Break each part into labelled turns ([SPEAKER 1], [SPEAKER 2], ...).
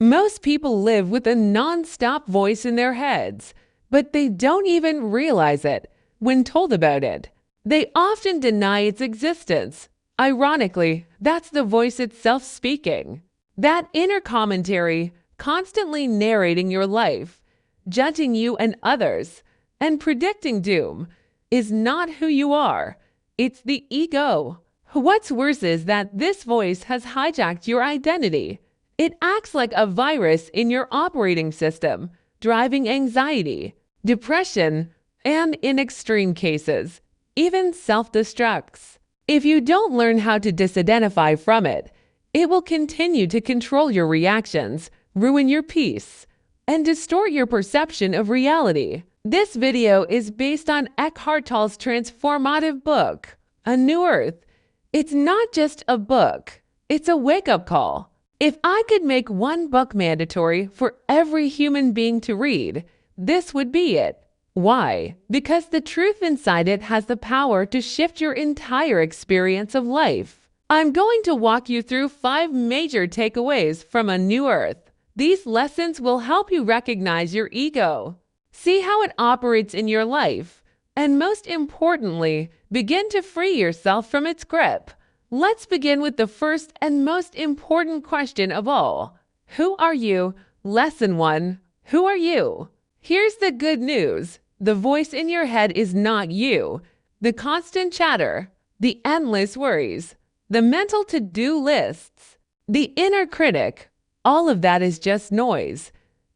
[SPEAKER 1] Most people live with a non-stop voice in their heads, but they don't even realize it when told about it. They often deny its existence. Ironically, that's the voice itself speaking. That inner commentary, constantly narrating your life, judging you and others, and predicting doom, is not who you are. It's the ego. What's worse is that this voice has hijacked your identity. It acts like a virus in your operating system, driving anxiety, depression, and in extreme cases, even self-destructs. If you don't learn how to disidentify from it, it will continue to control your reactions, ruin your peace, and distort your perception of reality. This video is based on Eckhart Tolle's transformative book, A New Earth. It's not just a book, it's a wake-up call. If I could make one book mandatory for every human being to read, this would be it. Why? Because the truth inside it has the power to shift your entire experience of life. I'm going to walk you through 5 major takeaways from A New Earth. These lessons will help you recognize your ego, see how it operates in your life, and most importantly, begin to free yourself from its grip. Let's begin with the first and most important question of all. Who are you? Lesson 1. Who are you? Here's the good news. The voice in your head is not you. The constant chatter, the endless worries, the mental to-do lists, the inner critic, all of that is just noise.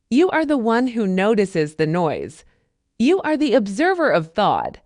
[SPEAKER 1] You are the one who notices the noise. You are the observer of thought,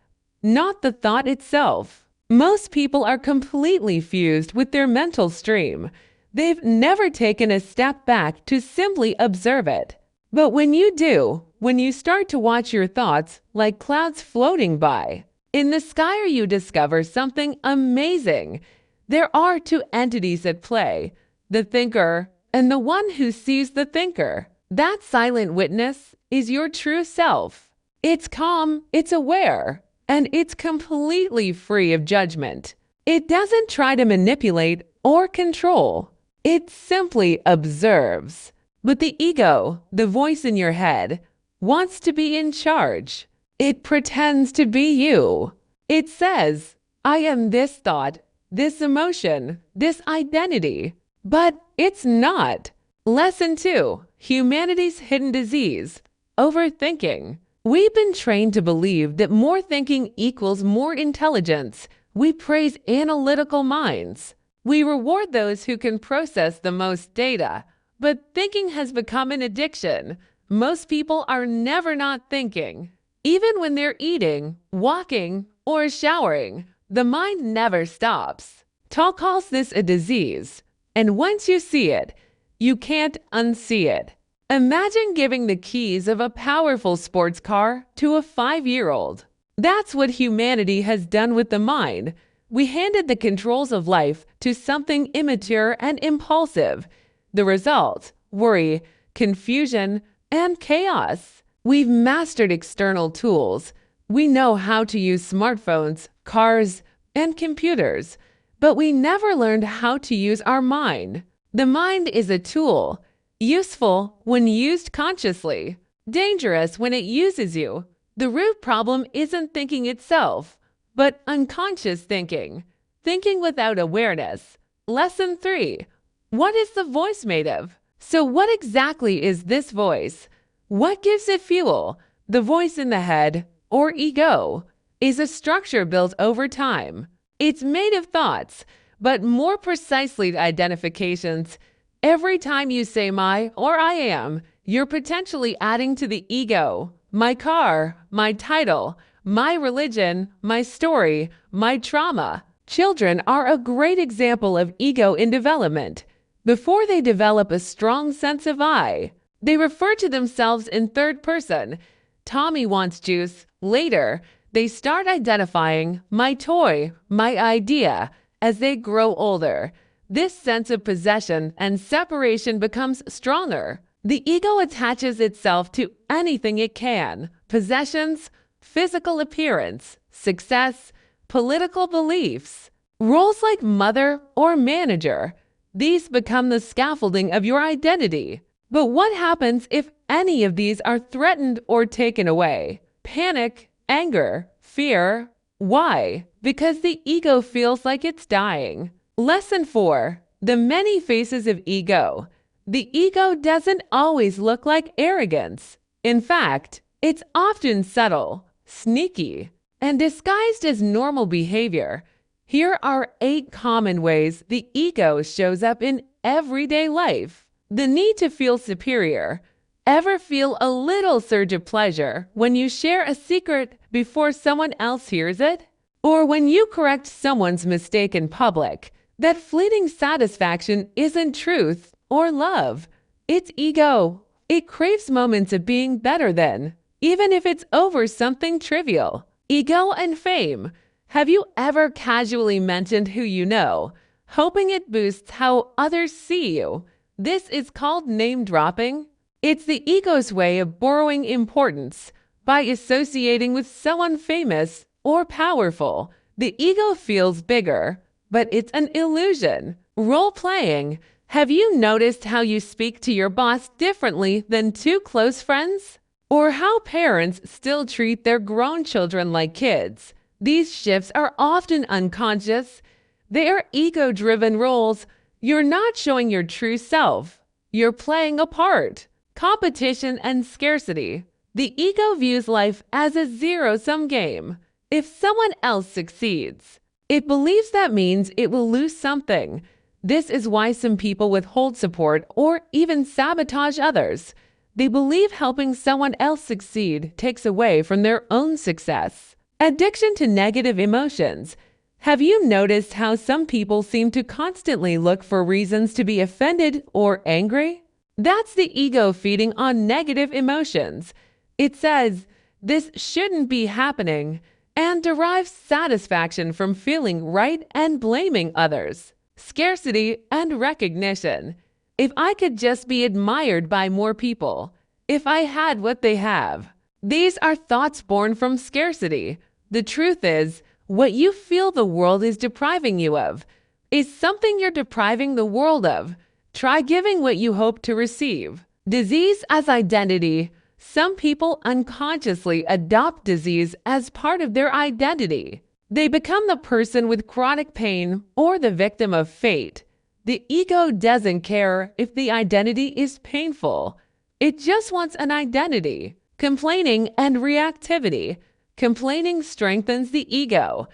[SPEAKER 1] not the thought itself. Most people are completely fused with their mental stream. They've never taken a step back to simply observe it. But when you do, when you start to watch your thoughts like clouds floating by, in the sky you discover something amazing. There are 2 entities at play, the thinker and the one who sees the thinker. That silent witness is your true self. It's calm, it's aware, and it's completely free of judgment. It doesn't try to manipulate or control. It simply observes. But the ego, the voice in your head, wants to be in charge. It pretends to be you. It says, I am this thought, this emotion, this identity. But it's not. Lesson 2. Humanity's hidden disease, overthinking. We've been trained to believe that more thinking equals more intelligence. We praise analytical minds. We reward those who can process the most data. But thinking has become an addiction. Most people are never not thinking. Even when they're eating, walking, or showering, the mind never stops. Tolle calls this a disease. And once you see it, you can't unsee it. Imagine giving the keys of a powerful sports car to a 5-year-old. That's what humanity has done with the mind. We handed the controls of life to something immature and impulsive. The result, worry, confusion, and chaos. We've mastered external tools. We know how to use smartphones, cars, and computers, but we never learned how to use our mind. The mind is a tool, useful when used consciously, dangerous when it uses you. The root problem isn't thinking itself, but unconscious thinking, thinking without awareness. Lesson 3. What is the voice made of? So what exactly is this voice? What gives it fuel? The voice in the head, or ego, is a structure built over time. It's made of thoughts, but more precisely identifications. Every time you say my or I am, you're potentially adding to the ego. My car, my title, my religion, my story, my trauma. Children are a great example of ego in development. Before they develop a strong sense of I, they refer to themselves in third person. Tommy wants juice. Later, they start identifying my toy, my idea. As they grow older, this sense of possession and separation becomes stronger. The ego attaches itself to anything it can: possessions, physical appearance, success, political beliefs, roles like mother or manager. These become the scaffolding of your identity. But what happens if any of these are threatened or taken away? Panic, anger, fear. Why? Because the ego feels like it's dying. Lesson 4. The many faces of ego. The ego doesn't always look like arrogance. In fact, it's often subtle, sneaky, and disguised as normal behavior. Here are 8 common ways the ego shows up in everyday life. The need to feel superior. Ever feel a little surge of pleasure when you share a secret before someone else hears it? Or when you correct someone's mistake in public? That fleeting satisfaction isn't truth or love. It's ego. It craves moments of being better than, even if it's over something trivial. Ego and fame. Have you ever casually mentioned who you know, hoping it boosts how others see you? This is called name dropping. It's the ego's way of borrowing importance by associating with someone famous or powerful. The ego feels bigger, but it's an illusion. Role playing. Have you noticed how you speak to your boss differently than 2 close friends? Or how parents still treat their grown children like kids? These shifts are often unconscious. They are ego-driven roles. You're not showing your true self. You're playing a part. Competition and scarcity. The ego views life as a zero-sum game. If someone else succeeds, it believes that means it will lose something. This is why some people withhold support or even sabotage others. They believe helping someone else succeed takes away from their own success. Addiction to negative emotions. Have you noticed how some people seem to constantly look for reasons to be offended or angry? That's the ego feeding on negative emotions. It says, "This shouldn't be happening," and derives satisfaction from feeling right and blaming others. Scarcity and recognition. If I could just be admired by more people, if I had what they have. These are thoughts born from scarcity. The truth is, what you feel the world is depriving you of is something you're depriving the world of. Try giving what you hope to receive. Disease as identity. Some people unconsciously adopt disease as part of their identity. They become the person with chronic pain or the victim of fate. The ego doesn't care if the identity is painful. It just wants an identity. Complaining and reactivity. Complaining strengthens the ego,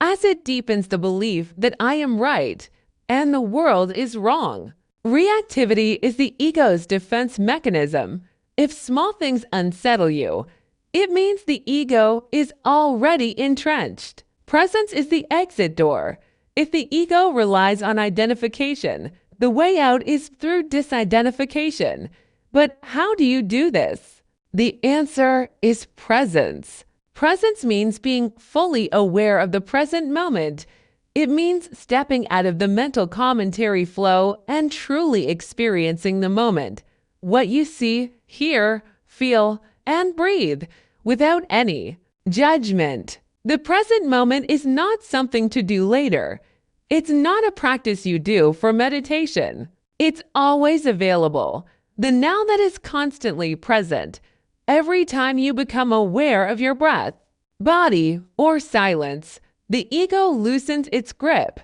[SPEAKER 1] as it deepens the belief that I am right and the world is wrong. Reactivity is the ego's defense mechanism. If small things unsettle you, it means the ego is already entrenched. Presence is the exit door. If the ego relies on identification, the way out is through disidentification. But how do you do this? The answer is presence. Presence means being fully aware of the present moment. It means stepping out of the mental commentary flow and truly experiencing the moment. What you see, hear, feel, and breathe without any judgment. The present moment is not something to do later. It's not a practice you do for meditation. It's always available. The now that is constantly present. Every time you become aware of your breath, body, or silence, the ego loosens its grip.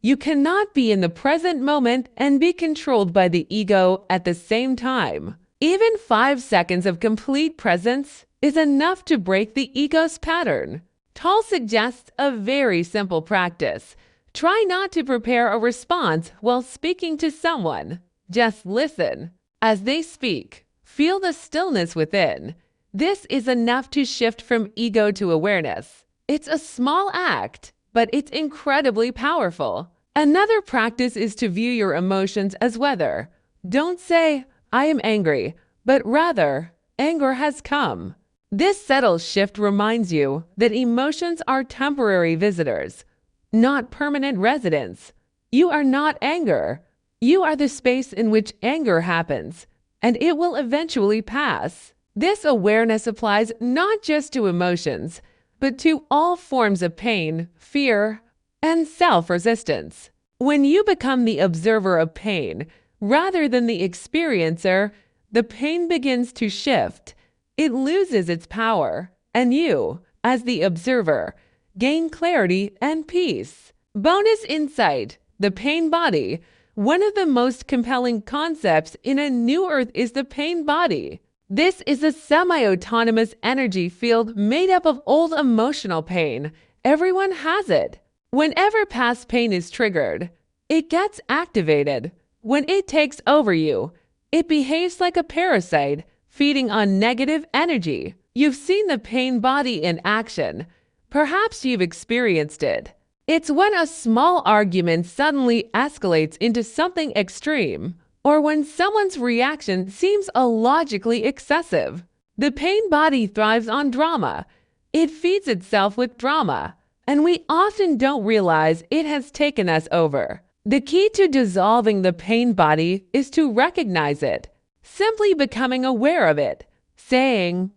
[SPEAKER 1] You cannot be in the present moment and be controlled by the ego at the same time. Even 5 seconds of complete presence is enough to break the ego's pattern. Tolle suggests a very simple practice. Try not to prepare a response while speaking to someone. Just listen. As they speak, feel the stillness within. This is enough to shift from ego to awareness. It's a small act, but it's incredibly powerful. Another practice is to view your emotions as weather. Don't say, "I am angry," but rather, "Anger has come." This subtle shift reminds you that emotions are temporary visitors, not permanent residents. You are not anger. You are the space in which anger happens, and it will eventually pass. This awareness applies not just to emotions, but to all forms of pain, fear, and self-resistance. When you become the observer of pain rather than the experiencer, the pain begins to shift. It loses its power, and you, as the observer, gain clarity and peace. Bonus insight: the pain body. One of the most compelling concepts in A New Earth is the pain body. This is a semi-autonomous energy field made up of old emotional pain. Everyone has it. Whenever past pain is triggered, it gets activated. When it takes over you, it behaves like a parasite, feeding on negative energy. You've seen the pain body in action. Perhaps you've experienced it. It's when a small argument suddenly escalates into something extreme, or when someone's reaction seems illogically excessive. The pain body thrives on drama. It feeds itself with drama, and we often don't realize it has taken us over. The key to dissolving the pain body is to recognize it, simply becoming aware of it. Saying,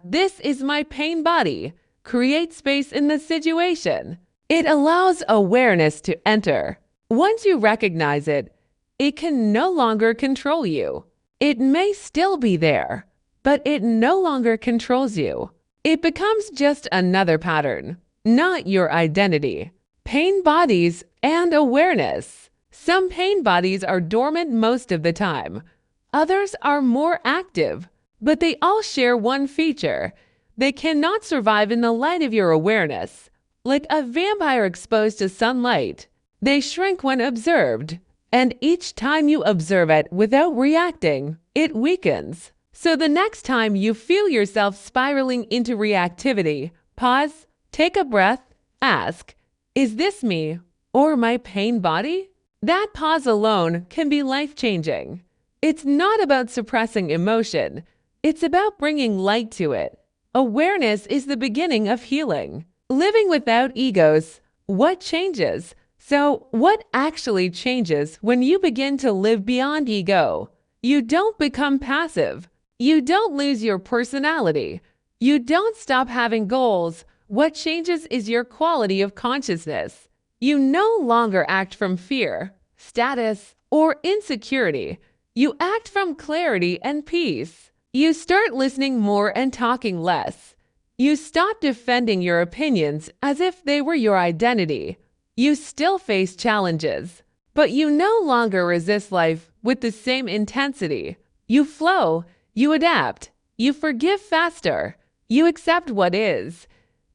[SPEAKER 1] this is my pain body, create space in the situation. It allows awareness to enter. Once you recognize it, it can no longer control you. It may still be there, but it no longer controls you. It becomes just another pattern, not your identity. Pain bodies and awareness. Some pain bodies are dormant most of the time. Others are more active, but they all share one feature. They cannot survive in the light of your awareness. Like a vampire exposed to sunlight, they shrink when observed, and each time you observe it without reacting, it weakens. So the next time you feel yourself spiraling into reactivity, pause, take a breath, ask, is this me or my pain body? That pause alone can be life-changing. It's not about suppressing emotion. It's about bringing light to it. Awareness is the beginning of healing. Living without egos, what changes? So, what actually changes when you begin to live beyond ego? You don't become passive. You don't lose your personality. You don't stop having goals. What changes is your quality of consciousness. You no longer act from fear, status, or insecurity. You act from clarity and peace. You start listening more and talking less. You stop defending your opinions as if they were your identity. You still face challenges, but you no longer resist life with the same intensity. You flow, you adapt, you forgive faster, you accept what is.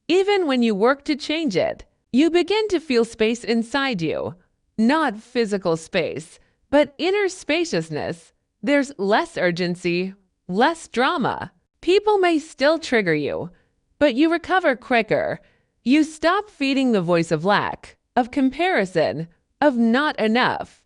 [SPEAKER 1] Even when you work to change it, you begin to feel space inside you. Not physical space, but inner spaciousness. There's less urgency, less drama. People may still trigger you, but you recover quicker. You stop feeding the voice of lack, of comparison, of not enough.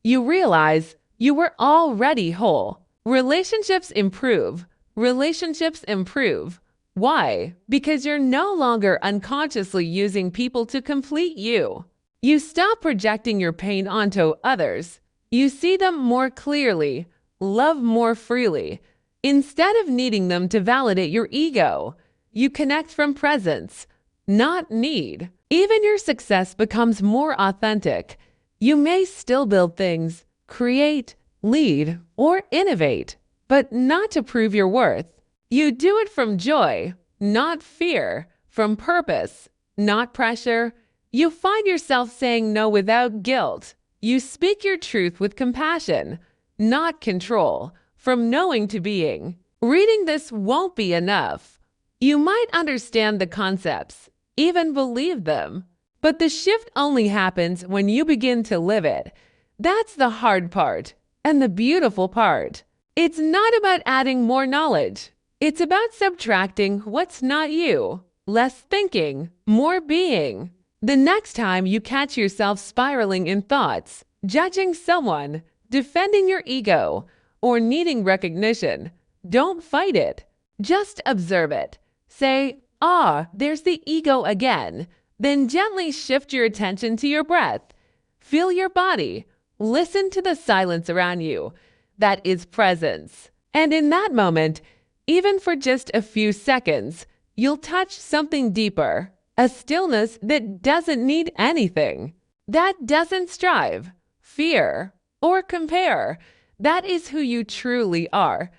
[SPEAKER 1] You realize you were already whole. Relationships improve. Relationships improve. Why? Because you're no longer unconsciously using people to complete you. You stop projecting your pain onto others. You see them more clearly, love more freely. Instead of needing them to validate your ego, you connect from presence, not need. Even your success becomes more authentic. You may still build things, create, lead, or innovate, but not to prove your worth. You do it from joy, not fear, from purpose, not pressure. You find yourself saying no without guilt. You speak your truth with compassion, not control, from knowing to being. Reading this won't be enough. You might understand the concepts, even believe them, but the shift only happens when you begin to live it. That's the hard part and the beautiful part. It's not about adding more knowledge. It's about subtracting what's not you. Less thinking, more being. The next time you catch yourself spiraling in thoughts, judging someone, defending your ego, or needing recognition, don't fight it. Just observe it. Say, there's the ego again. Then gently shift your attention to your breath. Feel your body. Listen to the silence around you. That is presence. And in that moment, even for just a few seconds, you'll touch something deeper. A stillness that doesn't need anything. That doesn't strive, fear, or compare. That is who you truly are.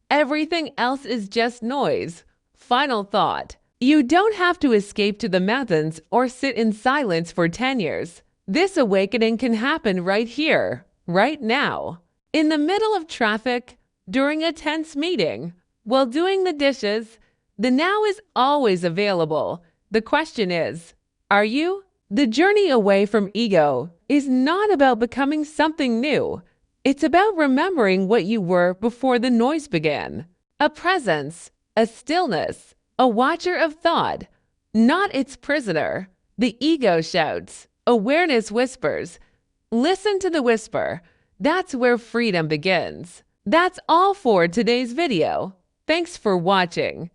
[SPEAKER 1] Everything else is just noise. Final thought. You don't have to escape to the mountains or sit in silence for 10 years. This awakening can happen right here, right now. In the middle of traffic, during a tense meeting, while doing the dishes, the now is always available. The question is, are you? The journey away from ego is not about becoming something new. It's about remembering what you were before the noise began. A presence, a stillness, a watcher of thought, not its prisoner. The ego shouts, awareness whispers. Listen to the whisper. That's where freedom begins. That's all for today's video. Thanks for watching.